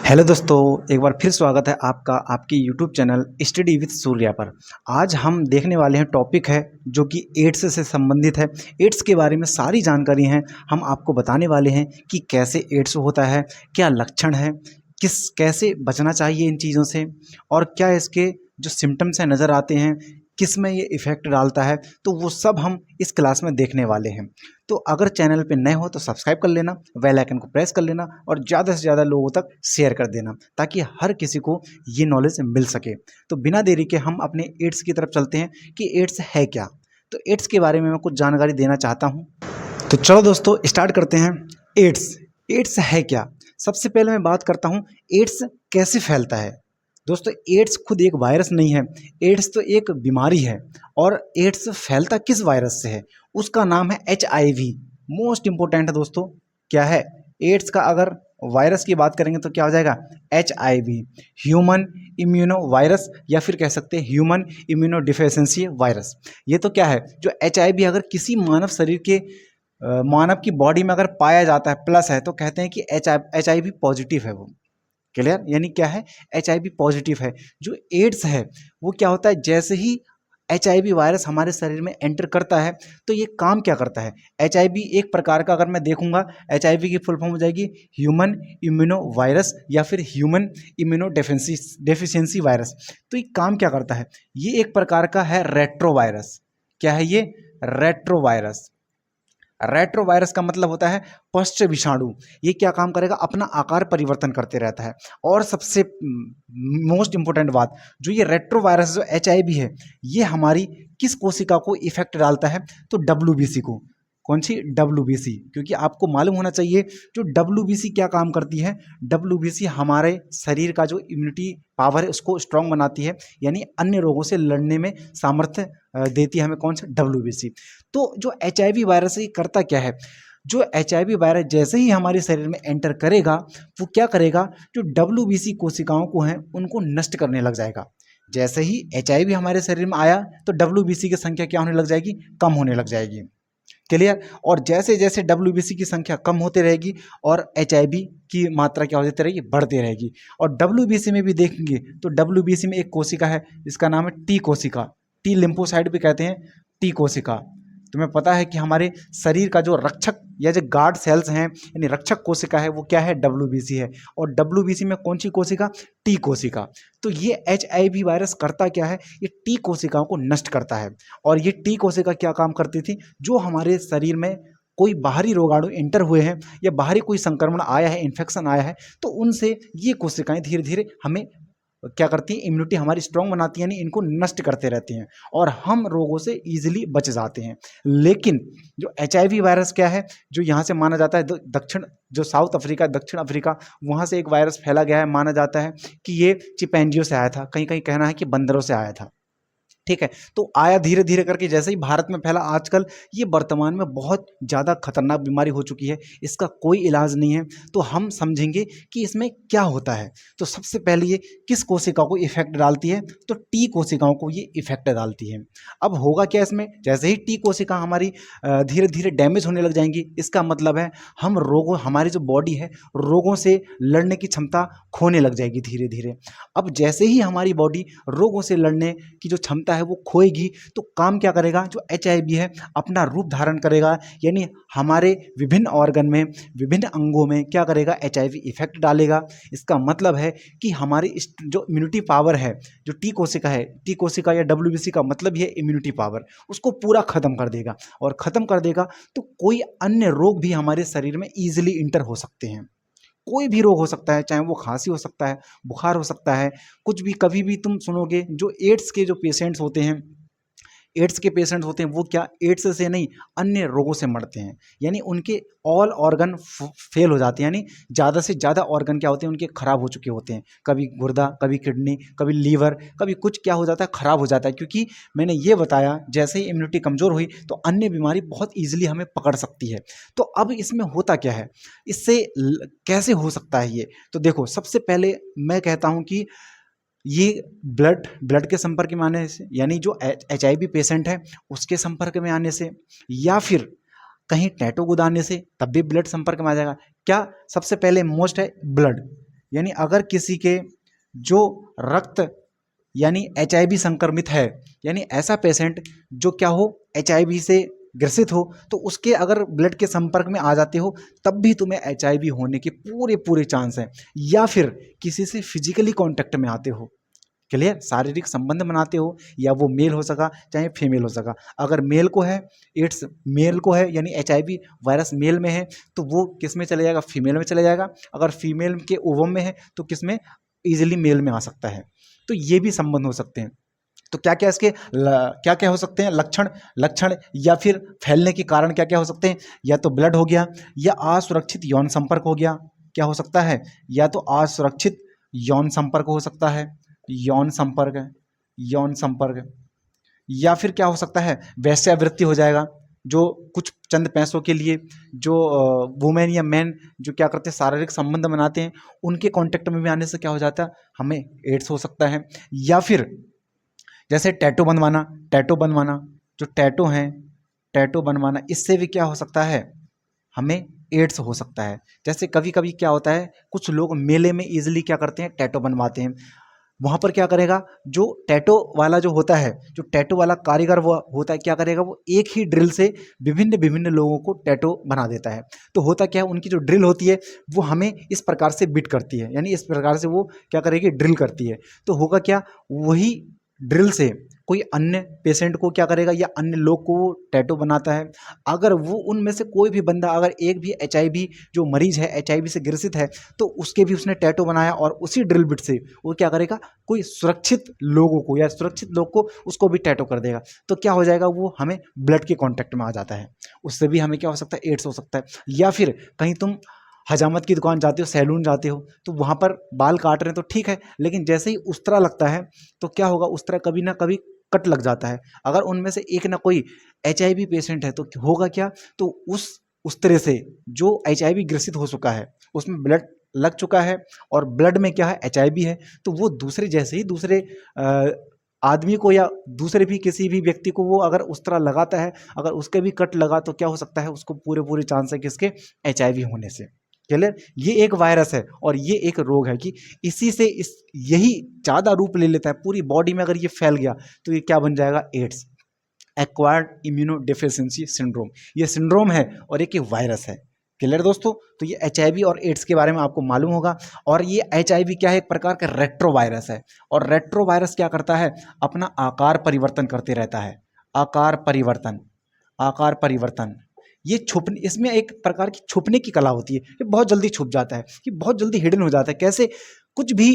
Hello दोस्तों, एक बार फिर स्वागत है आपका आपके YouTube channel study with Surya पर। आज हम देखने वाले हैं टॉपिक है जो कि एड्स से संबंधित है। एड्स के बारे में सारी जानकारी हैं हम आपको बताने वाले हैं कि कैसे एड्स होता है, क्या लक्षण है, कैसे बचना चाहिए इन चीज़ों से, और क्या इसके जो सिम्टम्स हैं नज़र आते हैं, किस में ये इफ़ेक्ट डालता है, तो वो सब हम इस क्लास में देखने वाले हैं। तो अगर चैनल पे नए हो तो सब्सक्राइब कर लेना, बेल आइकन को प्रेस कर लेना और ज़्यादा से ज़्यादा लोगों तक शेयर कर देना ताकि हर किसी को ये नॉलेज मिल सके। तो बिना देरी के हम अपने एड्स की तरफ चलते हैं कि एड्स है क्या। तो एड्स के बारे में मैं कुछ जानकारी देना चाहता हूँ। तो चलो दोस्तों स्टार्ट करते हैं। एड्स एड्स है क्या। सबसे पहले मैं बात करता हूँ एड्स कैसे फैलता है। दोस्तों एड्स खुद एक वायरस नहीं है, एड्स तो एक बीमारी है। और एड्स फैलता किस वायरस से है, उसका नाम है HIV। मोस्ट इंपॉर्टेंट है दोस्तों, क्या है एड्स का। अगर वायरस की बात करेंगे तो क्या हो जाएगा, HIV, ह्यूमन इम्यूनो वायरस, या फिर कह सकते हैं ह्यूमन इम्यूनो डिफिशिएंसी वायरस। ये तो क्या है, जो HIV अगर किसी मानव शरीर के मानव की बॉडी में अगर पाया जाता है, प्लस है, तो कहते हैं कि HIV पॉजिटिव है वो। क्लियर, यानी क्या है, HIV पॉजिटिव है। जो एड्स है वो क्या होता है, जैसे ही HIV वायरस हमारे शरीर में एंटर करता है तो ये काम क्या करता है। HIV एक प्रकार का अगर मैं देखूंगा, HIV की फुल फॉर्म हो जाएगी ह्यूमन इम्यूनो वायरस या फिर ह्यूमन इम्यूनो डेफिशिएंसी वायरस। तो ये काम क्या करता है, ये एक प्रकार का है रेट्रो वायरस। क्या है ये, रेट्रो वायरस। रेट्रो वायरस का मतलब होता है पश्च विषाणु। ये क्या काम करेगा, अपना आकार परिवर्तन करते रहता है। और सबसे मोस्ट इंपॉर्टेंट बात, जो ये रेट्रो वायरस जो HIV है, ये हमारी किस कोशिका को इफेक्ट डालता है, तो WBC को। कौन सी, WBC। क्योंकि आपको मालूम होना चाहिए जो WBC क्या काम करती है। WBC हमारे शरीर का जो इम्यूनिटी पावर है उसको स्ट्रांग बनाती है, यानी अन्य रोगों से लड़ने में सामर्थ्य देती है हमें। कौन सा, WBC। तो जो HIV वायरस ये करता क्या है, जो HIV वायरस जैसे ही हमारे शरीर में एंटर करेगा वो क्या करेगा, जो WBC कोशिकाओं को हैं उनको नष्ट करने लग जाएगा। जैसे ही HIV हमारे शरीर में आया तो WBC की संख्या क्या होने लग जाएगी, कम होने लग जाएगी। क्लियर। और जैसे जैसे WBC की संख्या कम होती रहेगी और HIV की मात्रा क्या होती रहेगी, बढ़ती रहेगी। और WBC में भी देखेंगे तो WBC में एक कोशिका है जिसका नाम है T कोशिका। T लिम्फोसाइट भी कहते हैं, T कोशिका। तुम्हें पता है कि हमारे शरीर का जो रक्षक या जो गार्ड सेल्स हैं, यानी रक्षक कोशिका है, वो क्या है, WBC है। और WBC में कौन सी कोशिका, T कोशिका। तो ये HIV वायरस करता क्या है, ये T कोशिकाओं को नष्ट करता है। और ये T कोशिका क्या काम करती थी, जो हमारे शरीर में कोई बाहरी रोगाणु एंटर हुए हैं या बाहरी कोई संक्रमण आया है, इन्फेक्शन आया है, तो उनसे ये कोशिकाएं धीरे धीरे हमें क्या करती हैं, इम्यूनिटी हमारी स्ट्रांग बनाती है, यानी इनको नष्ट करते रहती हैं और हम रोगों से ईजिली बच जाते हैं। लेकिन जो HIV वायरस क्या है, जो यहाँ से माना जाता है दक्षिण, जो साउथ अफ्रीका, दक्षिण अफ्रीका, वहाँ से एक वायरस फैला गया है। माना जाता है कि ये चिपैंजियों से आया था, कहीं कहीं कहना है कि बंदरों से आया था। ठीक है, तो आया धीरे धीरे करके, जैसे ही भारत में फैला, आजकल ये वर्तमान में बहुत ज़्यादा खतरनाक बीमारी हो चुकी है, इसका कोई इलाज नहीं है। तो हम समझेंगे कि इसमें क्या होता है। तो सबसे पहले ये किस कोशिका को इफेक्ट डालती है, तो T कोशिकाओं को ये इफेक्ट डालती है। अब होगा क्या इसमें, जैसे ही T कोशिका हमारी धीरे धीरे डैमेज होने लग जाएंगी, इसका मतलब है हम रोगों, हमारी जो बॉडी है रोगों से लड़ने की क्षमता खोने लग जाएगी धीरे धीरे। अब जैसे ही हमारी बॉडी रोगों से लड़ने की जो क्षमता है वो खोएगी, तो काम क्या करेगा, जो HIV है अपना रूप धारण करेगा, यानी हमारे विभिन्न ऑर्गन में, विभिन्न अंगों में क्या करेगा, HIV इफेक्ट डालेगा। इसका मतलब है कि हमारी जो इम्यूनिटी पावर है, जो T कोशिका है, T कोशिका या WBC का मतलब ये इम्यूनिटी पावर, उसको पूरा खत्म कर देगा। और खत्म कर देगा तो कोई अन्य रोग भी हमारे शरीर में ईजिली इंटर हो सकते हैं। कोई भी रोग हो सकता है, चाहे वो खांसी हो सकता है, बुखार हो सकता है, कुछ भी। कभी भी तुम सुनोगे जो एड्स के जो पेशेंट्स होते हैं, एड्स के पेशेंट होते हैं, वो क्या एड्स से नहीं अन्य रोगों से मरते हैं, यानी उनके ऑल ऑर्गन फेल हो जाते हैं, यानी ज़्यादा से ज़्यादा ऑर्गन क्या होते हैं, उनके खराब हो चुके होते हैं। कभी गुर्दा, कभी किडनी, कभी लीवर, कभी कुछ क्या हो जाता है, खराब हो जाता है। क्योंकि मैंने ये बताया जैसे ही इम्यूनिटी कमज़ोर हुई तो अन्य बीमारी बहुत ईजिली हमें पकड़ सकती है। तो अब इसमें होता क्या है, इससे कैसे हो सकता है ये। तो देखो, सबसे पहले मैं कहता हूँ कि ये ब्लड के संपर्क में आने से, यानी जो HIV पेशेंट है उसके संपर्क में आने से, या फिर कहीं टैटू गुदाने से, तब भी ब्लड संपर्क में आ जाएगा। क्या सबसे पहले मोस्ट है, ब्लड, यानी अगर किसी के जो रक्त यानी HIV संक्रमित है, यानी ऐसा पेशेंट जो क्या हो HIV से ग्रसित हो, तो उसके अगर ब्लड के संपर्क में आ जाते हो तब भी तुम्हें HIV होने के पूरे पूरे चांस हैं। या फिर किसी से फिजिकली कांटेक्ट में आते हो, क्लियर, शारीरिक संबंध बनाते हो, या वो मेल हो सका चाहे फीमेल हो सका। अगर मेल को है एड्स, मेल को है यानी HIV वायरस मेल में है तो वो किस में चले जाएगा, फीमेल में चले जाएगा। अगर फीमेल के ओवम में है तो किस में, इजीली मेल में आ सकता है। तो ये भी संबंध हो सकते हैं। तो क्या क्या इसके क्या क्या हो सकते हैं लक्षण या फिर फैलने के कारण क्या क्या हो सकते हैं, या तो ब्लड हो गया, या असुरक्षित यौन संपर्क हो गया, क्या हो सकता है, या तो असुरक्षित यौन संपर्क हो सकता है, यौन संपर्क, या फिर क्या हो सकता है, वेश्यावृत्ति हो जाएगा। जो कुछ चंद पैसों के लिए जो वुमेन या मैन जो क्या करते हैं शारीरिक संबंध बनाते हैं, उनके कांटेक्ट में भी आने से क्या हो जाता है, हमें एड्स हो सकता है। या फिर जैसे टैटू बनवाना, जो टैटू बनवाना, इससे भी क्या हो सकता है, हमें एड्स हो सकता है। जैसे कभी कभी क्या होता है, कुछ लोग मेले में इजीली क्या करते हैं, टैटू बनवाते हैं। वहाँ पर क्या करेगा, जो टैटू वाला जो होता है, जो टैटू वाला कारीगर वो होता है, क्या करेगा, वो एक ही ड्रिल से विभिन्न विभिन्न लोगों को टैटू बना देता है। तो होता क्या है, उनकी जो ड्रिल होती है वो हमें इस प्रकार से बिट करती है, यानी इस प्रकार से वो क्या करेगी, ड्रिल करती है। तो होगा क्या, वही ड्रिल से कोई अन्य पेशेंट को क्या करेगा, या अन्य लोग को वो टैटू बनाता है। अगर वो उनमें से कोई भी बंदा, अगर एक भी HIV जो मरीज है, HIV से ग्रसित है, तो उसके भी उसने टैटू बनाया और उसी ड्रिल बिट से वो क्या करेगा, कोई सुरक्षित लोगों को या सुरक्षित लोग को उसको भी टैटू कर देगा। तो क्या हो जाएगा, वो हमें ब्लड के कॉन्टैक्ट में आ जाता है, उससे भी हमें क्या हो सकता है, एड्स हो सकता है। या फिर कहीं तुम हजामत की दुकान जाते हो, सैलून जाते हो, तो वहाँ पर बाल काट रहे हैं तो ठीक है, लेकिन जैसे ही उस्तरा लगता है तो क्या होगा, उस्तरा कभी ना कभी कट लग जाता है। अगर उनमें से एक ना कोई HIV पेशेंट है तो होगा क्या, तो उस तरह से जो HIV ग्रसित हो चुका है, उसमें ब्लड लग चुका है और ब्लड में क्या है, HIV है, तो वो दूसरे जैसे ही दूसरे आदमी को या दूसरे भी किसी भी व्यक्ति को वो अगर उस तरह लगाता है, अगर उसके भी कट लगा तो क्या हो सकता है, उसको पूरे पूरे चांस है किसके, HIV होने से। क्लियर, ये एक वायरस है और ये एक रोग है कि इसी से यही ज़्यादा रूप ले लेता है पूरी बॉडी में। अगर ये फैल गया तो ये क्या बन जाएगा, एड्स, एक्वायर्ड इम्यूनोडेफिशिएंसी सिंड्रोम, ये सिंड्रोम है और एक वायरस है। क्लियर दोस्तों, तो ये HIV और एड्स के बारे में आपको मालूम होगा। और ये HIV क्या है, एक प्रकार का रेट्रो वायरस है, और रेट्रो वायरस क्या करता है, अपना आकार परिवर्तन करते रहता है, आकार परिवर्तन। ये छुपने, इसमें एक प्रकार की छुपने की कला होती है, ये बहुत जल्दी छुप जाता है, ये बहुत जल्दी हिडन हो जाता है। कैसे, कुछ भी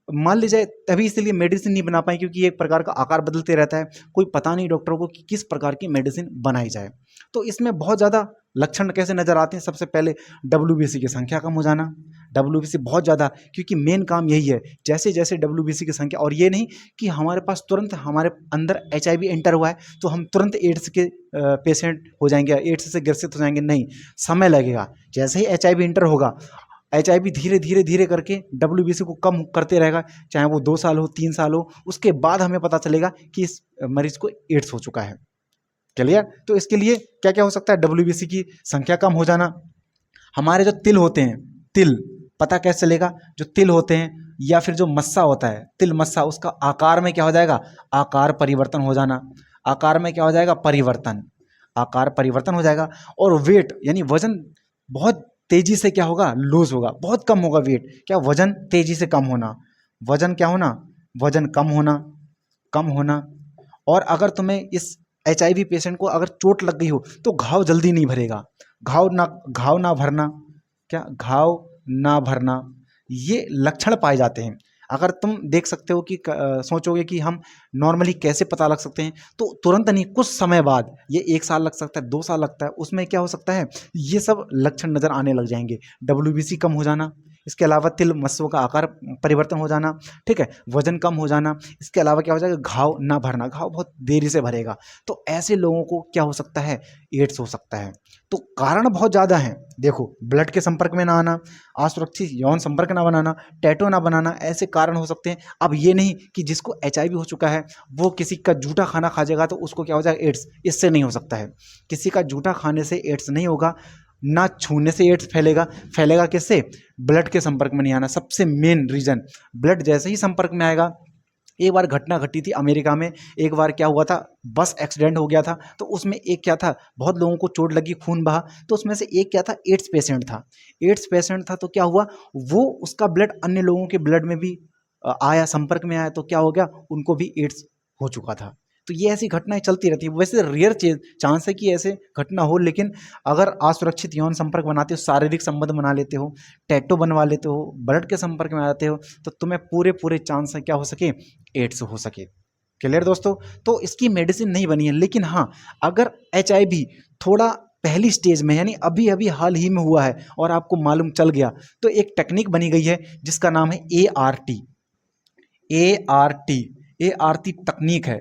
मान लीजिए, तभी इसलिए मेडिसिन नहीं बना पाई क्योंकि ये एक प्रकार का आकार बदलते रहता है, कोई पता नहीं डॉक्टरों को कि किस प्रकार की मेडिसिन बनाई जाए। तो इसमें बहुत ज़्यादा लक्षण कैसे नजर आते हैं, सबसे पहले WBC की संख्या कम हो जाना, WBC बहुत ज़्यादा, क्योंकि मेन काम यही है, जैसे जैसे WBC की संख्या, और ये नहीं कि हमारे पास तुरंत हमारे अंदर HIV एंटर हुआ है तो हम तुरंत एड्स के पेशेंट हो जाएंगे, एड्स से ग्रसित हो जाएंगे, नहीं, समय लगेगा। जैसे ही HIV एंटर होगा, HIV धीरे धीरे धीरे करके WBC को कम करते रहेगा, चाहे वो 2 साल हो, 3 साल हो, उसके बाद हमें पता चलेगा कि इस मरीज को एड्स हो चुका है। क्लियर, तो इसके लिए क्या क्या हो सकता है, WBC की संख्या कम हो जाना, हमारे जो तिल होते हैं, तिल पता कैसे चलेगा, जो तिल होते हैं या फिर जो मस्सा होता है, तिल मस्सा, उसका आकार में क्या हो जाएगा, आकार परिवर्तन हो जाना, आकार में क्या हो जाएगा, आकार परिवर्तन हो जाएगा। और वेट यानी वजन बहुत तेजी से क्या होगा, लूज होगा, बहुत कम होगा वेट, क्या, वजन तेजी से कम होना, वजन क्या होना, वजन कम होना। और अगर तुम्हें इस HIV पेशेंट को अगर चोट लग गई हो तो घाव जल्दी नहीं भरेगा, घाव ना भरना, क्या, घाव ना भरना, ये लक्षण पाए जाते हैं। अगर तुम देख सकते हो कि सोचोगे कि हम नॉर्मली कैसे पता लग सकते हैं, तो तुरंत नहीं, कुछ समय बाद, ये 1 साल लग सकता है, 2 साल लगता है, उसमें क्या हो सकता है, ये सब लक्षण नजर आने लग जाएंगे। WBC कम हो जाना, इसके अलावा तिल मस्सों का आकार परिवर्तन हो जाना, ठीक है, वजन कम हो जाना, इसके अलावा क्या हो जाएगा, घाव ना भरना, घाव बहुत देरी से भरेगा। तो ऐसे लोगों को क्या हो सकता है, एड्स हो सकता है। तो कारण बहुत ज़्यादा हैं, देखो, ब्लड के संपर्क में ना आना, असुरक्षित यौन संपर्क ना बनाना, टैटू ना बनाना, ऐसे कारण हो सकते हैं। अब ये नहीं कि जिसको HIV हो चुका है वो किसी का जूठा खाना खा जाएगा तो उसको क्या हो जाएगा, एड्स, इससे नहीं हो सकता है। किसी का जूठा खाने से एड्स नहीं होगा, ना छूने से एड्स फैलेगा। फैलेगा किससे? ब्लड के संपर्क में नहीं आना, सबसे मेन रीजन। ब्लड जैसे ही संपर्क में आएगा, एक बार घटना घटी थी अमेरिका में। एक बार क्या हुआ था, बस एक्सीडेंट हो गया था, तो उसमें एक क्या था, बहुत लोगों को चोट लगी, खून बहा, तो उसमें से एक क्या था, एड्स पेशेंट था। एड्स पेशेंट था तो क्या हुआ, वो उसका ब्लड अन्य लोगों के ब्लड में भी आया, संपर्क में आया, तो क्या हो गया, उनको भी एड्स हो चुका था। तो ये ऐसी घटनाएं चलती रहती है। वैसे रेयर चांस है कि ऐसे घटना हो, लेकिन अगर असुरक्षित यौन संपर्क बनाते हो, शारीरिक संबंध बना लेते हो, टैटू बनवा लेते हो, ब्लड के संपर्क में आते हो, तो तुम्हें पूरे पूरे चांस है क्या हो सके, एड्स हो सके। क्लियर दोस्तों? तो इसकी मेडिसिन नहीं बनी है, लेकिन हाँ, अगर HIV थोड़ा पहली स्टेज में, यानी अभी अभी हाल ही में हुआ है और आपको मालूम चल गया, तो एक टेक्निक बनी गई है जिसका नाम है ART। ART तकनीक है,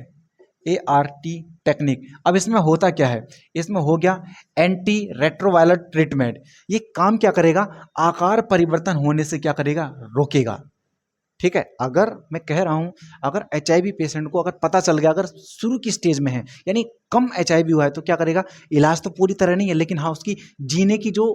ART टेक्निक। अब इसमें होता क्या है, इसमें हो गया एंटी रेट्रोवायलेट ट्रीटमेंट। ये काम क्या करेगा, आकार परिवर्तन होने से क्या करेगा, रोकेगा। ठीक है, अगर मैं कह रहा हूं, अगर HIV पेशेंट को अगर पता चल गया, अगर शुरू की स्टेज में है, यानी कम HIV हुआ है, तो क्या करेगा, इलाज तो पूरी तरह नहीं है, लेकिन हाँ, उसकी जीने की जो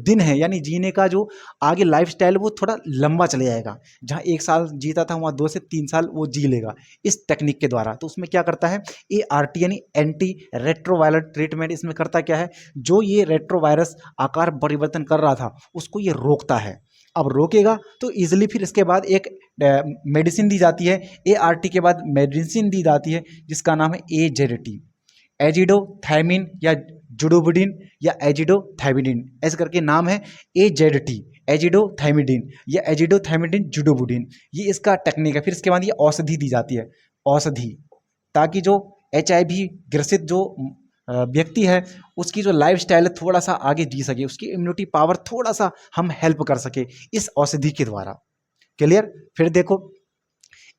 दिन है, यानी जीने का जो आगे लाइफ स्टाइल, वो थोड़ा लंबा चले जाएगा। जहाँ 1 साल जीता था, वहाँ 2 से 3 साल वो जी लेगा इस टेक्निक के द्वारा। तो उसमें क्या करता है, ART यानी एंटी रेट्रोवायलेट ट्रीटमेंट, इसमें करता क्या है, जो ये रेट्रोवायरस आकार परिवर्तन कर रहा था, उसको ये रोकता है। अब रोकेगा तो इजिली फिर इसके बाद एक मेडिसिन दी जाती है, ART के बाद मेडिसिन दी जाती है जिसका नाम है AZT, एजिडोथायमिन या जुडोबुडिन या एजिडोथायमिडिन, ऐसे करके नाम है, AZT, एजिडोथायमिडिन या एजिडोथायमिडिन जुडोबुडिन, ये इसका टेक्निक है। फिर इसके बाद ये औषधि दी जाती है, औषधि, ताकि जो HIV ग्रसित जो व्यक्ति है, उसकी जो लाइफ स्टाइल है थोड़ा सा आगे जी सके, उसकी इम्यूनिटी पावर थोड़ा सा हम हेल्प कर सके इस औषधि के द्वारा। क्लियर? फिर देखो,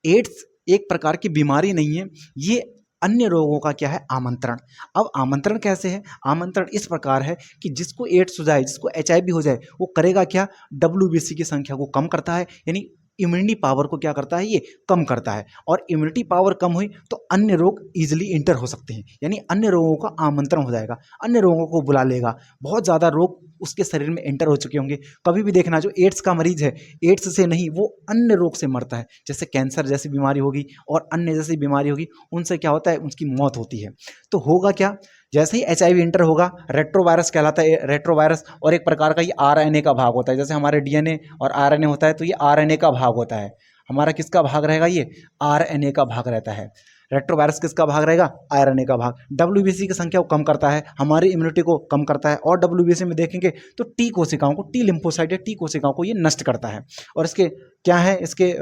एड्स एक प्रकार की बीमारी नहीं है, ये अन्य रोगों का क्या है, आमंत्रण। अब आमंत्रण कैसे है, आमंत्रण इस प्रकार है कि जिसको एड्स हो जाए, जिसको HIV हो जाए, वो करेगा क्या, WBC की संख्या को कम करता है, यानी इम्यूनिटी पावर को क्या करता है, ये कम करता है। और इम्यूनिटी पावर कम हुई तो अन्य रोग इजिली इंटर हो सकते हैं, यानी अन्य रोगों का आमंत्रण हो जाएगा, अन्य रोगों को बुला लेगा। बहुत ज़्यादा रोग उसके शरीर में एंटर हो चुके होंगे। कभी भी देखना, जो एड्स का मरीज है, एड्स से नहीं, वो अन्य रोग से मरता है, जैसे कैंसर जैसी बीमारी होगी और अन्य जैसी बीमारी होगी, उनसे क्या होता है, उसकी मौत होती है। तो होगा क्या, जैसे ही HIV इंटर होगा, रेट्रोवायरस कहलाता है, रेट्रोवायरस, और एक प्रकार का ये RNA का भाग होता है, जैसे हमारे DNA और RNA होता है, तो ये RNA का भाग होता है। हमारा किसका भाग रहेगा, ये RNA का भाग रहता है। रेट्रोवायरस किसका भाग रहेगा, RNA का भाग। WBC की संख्या को कम करता है, हमारी इम्यूनिटी को कम करता है, और WBC में देखेंगे तो T कोशिकाओं को, T लिम्फोसाइट या T कोशिकाओं को ये नष्ट करता है। और इसके क्या है, इसके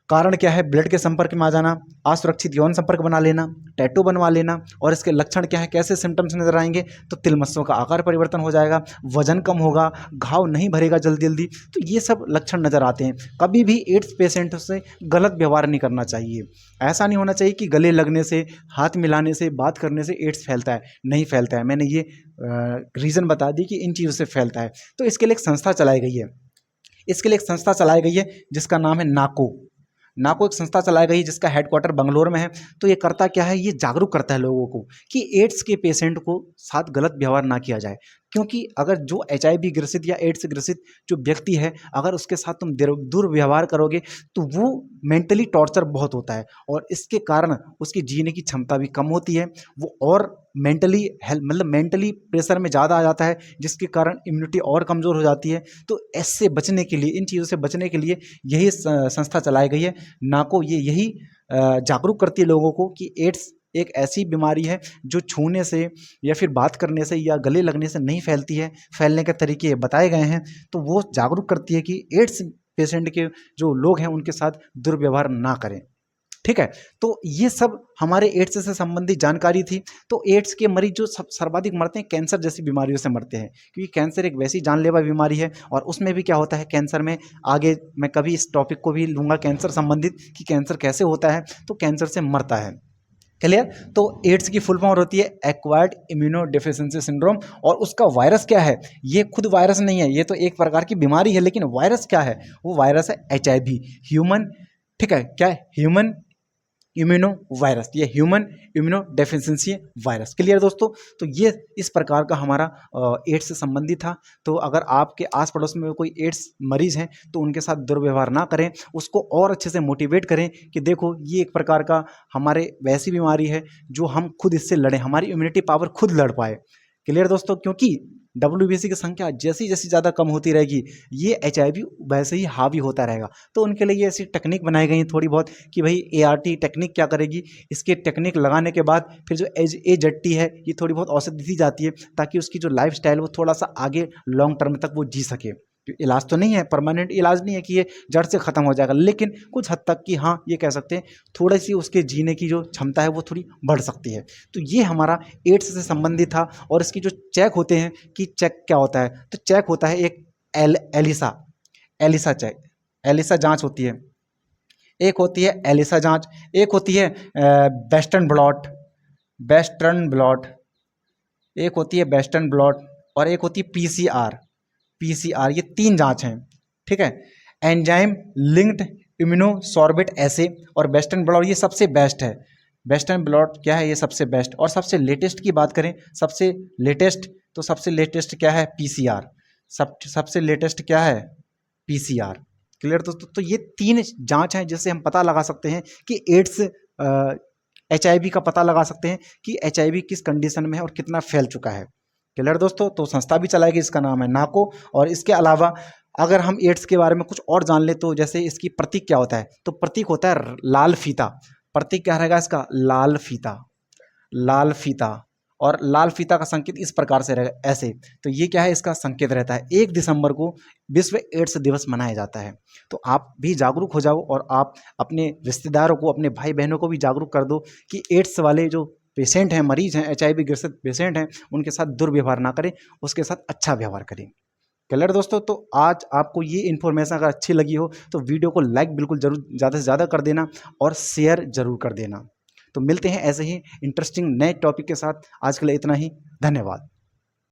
कारण क्या है, ब्लड के संपर्क में आ जाना, असुरक्षित यौन संपर्क बना लेना, टैटू बनवा लेना। और इसके लक्षण क्या है, कैसे सिम्टम्स नजर आएंगे, तो तिलमस्सों का आकार परिवर्तन हो जाएगा, वजन कम होगा, घाव नहीं भरेगा जल्दी जल्दी, तो ये सब लक्षण नजर आते हैं। कभी भी एड्स पेशेंट से गलत व्यवहार नहीं करना चाहिए। ऐसा नहीं होना चाहिए कि गले लगने से, हाथ मिलाने से, बात करने से एड्स फैलता है, नहीं फैलता है। मैंने ये रीज़न बता दी कि इन चीज़ों से फैलता है। तो इसके लिए एक संस्था चलाई गई है, इसके लिए एक संस्था चलाई गई है जिसका नाम है नाको। नाको एक संस्था चलाई गई जिसका हेडक्वार्टर बंगलोर में है। तो ये करता क्या है, ये जागरूक करता है लोगों को कि एड्स के पेशेंट को साथ गलत व्यवहार ना किया जाए। क्योंकि अगर जो HIV ग्रसित या एड्स ग्रसित जो व्यक्ति है, अगर उसके साथ तुम दुर्व्यवहार करोगे तो वो मेंटली टॉर्चर बहुत होता है, और इसके कारण उसकी जीने की क्षमता भी कम होती है। वो और मेंटली मतलब मेंटली प्रेशर में ज़्यादा आ जाता है, जिसके कारण इम्यूनिटी और कमज़ोर हो जाती है। तो इससे बचने के लिए, इन चीज़ों से बचने के लिए यही संस्था चलाई गई है नाको। ये यही जागरूक करती है लोगों को कि एड्स एक ऐसी बीमारी है जो छूने से या फिर बात करने से या गले लगने से नहीं फैलती है, फैलने के तरीके बताए गए हैं। तो वो जागरूक करती है कि एड्स पेशेंट के जो लोग हैं उनके साथ दुर्व्यवहार ना करें। ठीक है, तो ये सब हमारे एड्स से संबंधित जानकारी थी। तो एड्स के मरीज जो सर्वाधिक मरते हैं, कैंसर जैसी बीमारियों से मरते हैं, क्योंकि कैंसर एक वैसी जानलेवा बीमारी है। और उसमें भी क्या होता है, कैंसर में आगे मैं कभी इस टॉपिक को भी लूँगा कैंसर संबंधित, कि कैंसर कैसे होता है, तो कैंसर से मरता है। क्लियर? तो एड्स की फुल फॉर्म होती है एक्वायर्ड इम्यूनो डेफिशिएंसी सिंड्रोम। और उसका वायरस क्या है, ये खुद वायरस नहीं है, ये तो एक प्रकार की बीमारी है, लेकिन वायरस क्या है, वो वायरस है HIV, ह्यूमन। ठीक है, क्या है, ह्यूमन इम्यूनो वायरस, ये human immuno deficiency virus. Clear दोस्तों? तो ये इस प्रकार का हमारा एड्स से संबंधित था। तो अगर आपके आस पड़ोस में कोई एड्स मरीज हैं तो उनके साथ दुर्व्यवहार ना करें, उसको और अच्छे से मोटिवेट करें कि देखो ये एक प्रकार का हमारे वैसी बीमारी है जो हम खुद इससे लड़ें, हमारी इम्यूनिटी पावर खुद लड़ पाए। क्लियर दोस्तों? क्योंकि WBC की संख्या जैसी जैसी ज़्यादा कम होती रहेगी, ये HIV वैसे ही हावी होता रहेगा। तो उनके लिए ये ऐसी टेक्निक बनाई गई है थोड़ी बहुत कि भाई ART टेक्निक क्या करेगी, इसके टेक्निक लगाने के बाद फिर जो AZT है ये थोड़ी बहुत औषधि दी जाती है ताकि उसकी जो लाइफ स्टाइल वो थोड़ा सा आगे लॉन्ग टर्म तक वो जी सके। इलाज तो नहीं है, परमानेंट इलाज नहीं है कि ये जड़ से ख़त्म हो जाएगा, लेकिन कुछ हद तक कि हाँ ये कह सकते हैं थोड़ी सी उसके जीने की जो क्षमता है वो थोड़ी बढ़ सकती है। तो ये हमारा एड्स से संबंधित था। और इसकी जो चेक होते हैं कि चेक क्या होता है, तो चेक होता है एक एलिसा चेक, एलिसा जांच होती है, एक होती है एलिसा जांच, एक होती है वेस्टर्न ब्लॉट, एक होती है वेस्टर्न ब्लॉट और एक होती है पीसीआर। ये 3 जांच हैं, ठीक है। एंजाइम लिंक्ड इम्यूनोसॉर्बेट एसे और वेस्टर्न ब्लॉट ये सबसे बेस्ट है। वेस्टर्न ब्लॉट क्या है, ये सबसे बेस्ट। और सबसे लेटेस्ट की बात करें, सबसे लेटेस्ट क्या है, पीसीआर। सबसे लेटेस्ट क्या है, पीसीआर। क्लियर दोस्तों? तो ये 3 जांच हैं जिससे हम पता लगा सकते हैं कि एड्स HIV का पता लगा सकते हैं कि HIV किस कंडीशन में है और कितना फैल चुका है। क्लियर दोस्तों? तो संस्था भी चलाएगी, इसका नाम है नाको। और इसके अलावा अगर हम एड्स के बारे में कुछ और जान ले तो जैसे इसकी प्रतीक क्या होता है, तो प्रतीक होता है लाल फीता। प्रतीक क्या रहेगा इसका, लाल फीता। और लाल फीता का संकेत इस प्रकार से रहेगा, ऐसे। तो ये क्या है, इसका संकेत रहता है। 1 दिसंबर को विश्व एड्स दिवस मनाया जाता है। तो आप भी जागरूक हो जाओ और आप अपने रिश्तेदारों को, अपने भाई बहनों को भी जागरूक कर दो कि एड्स वाले जो पेशेंट हैं, मरीज हैं, HIV ग्रसित पेशेंट हैं, उनके साथ दुर्व्यवहार ना करें, उसके साथ अच्छा व्यवहार करें। क्लियर दोस्तों? तो आज आपको ये इन्फॉर्मेशन अगर अच्छी लगी हो तो वीडियो को लाइक बिल्कुल जरूर ज़्यादा से ज़्यादा कर देना और शेयर जरूर कर देना। तो मिलते हैं ऐसे ही इंटरेस्टिंग नए टॉपिक के साथ। आज के लिए इतना ही, धन्यवाद।